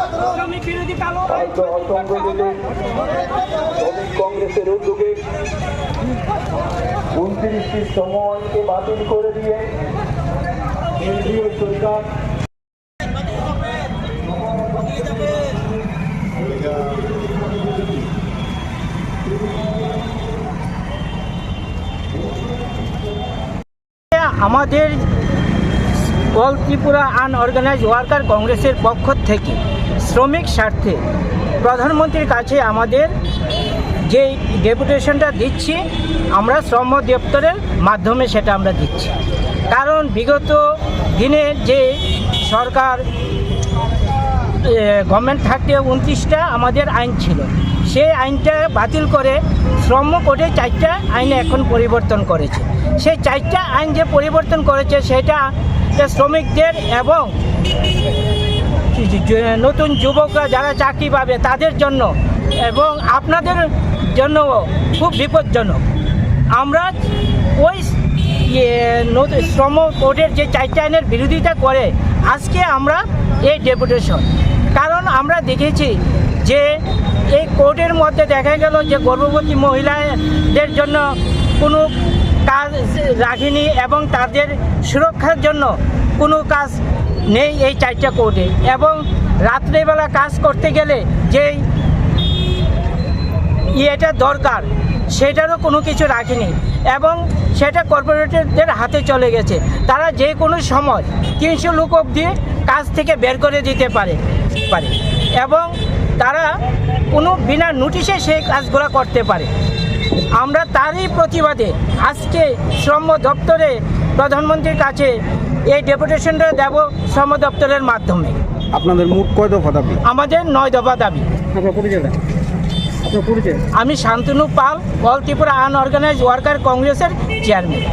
অসংগঠিত শ্রমিক কংগ্রেসের উদ্যোগে 29টি সময়কে বাতিল করে দিয়ে কেন্দ্রীয় সরকার আমাদের অল ত্রিপুরা আনঅর্গানাইজ ওয়ার্কার কংগ্রেসের পক্ষ থেকে শ্রমিক স্বার্থে প্রধানমন্ত্রীর কাছে আমাদের যে ডেপুটেশনটা দিচ্ছি আমরা শ্রম দপ্তরের মাধ্যমে সেটা আমরা দিচ্ছি। কারণ বিগত দিনে যে সরকার গভর্নমেন্ট থাকতে 29টা আমাদের আইন ছিল, সেই আইনটা বাতিল করে শ্রম কোডে 4টা আইনে এখন পরিবর্তন করেছে। সেই 4টা আইন যে পরিবর্তন করেছে সেটা শ্রমিকদের এবং নতুন যুবকরা যারা চাকরি পাবে তাদের জন্য এবং আপনাদের জন্য খুব বিপজ্জনক। আমরা ওই শ্রম কোডের যে 4টা আইনের বিরোধিতা করে আজকে আমরা এই ডেপুটেশন, কারণ আমরা দেখেছি যে এই কোডের মধ্যে দেখা গেল যে গর্ভবতী মহিলাদের জন্য কোনো কাজ রাখেনি এবং তাদের সুরক্ষার জন্য কোনো কাজ নেই এই 4টা কোডে, এবং রাত্রেবেলা কাজ করতে গেলে যেই এটা দরকার সেটারও কোনো কিছু রাখেনি এবং সেটা কর্পোরেটরদের হাতে চলে গেছে। তারা যে কোনো সময় 300 লোক অবধি কাজ থেকে বের করে দিতে পারে এবং তারা কোনো বিনা নোটিশে সেই কাজগুলো করতে পারে। আমরা তারই প্রতিবাদে আজকে শ্রম দপ্তরে প্রধানমন্ত্রীর কাছে এই ডেপুটেশনটা দেব শ্রম দপ্তরের মাধ্যমে। আপনাদের মোট কয় দফা দাবি? আমাদের 9 দফা দাবি। আমি শান্তনু পাল, অল ত্রিপুরা আনঅর্গানাইজ ওয়ার্কার কংগ্রেসের চেয়ারম্যান।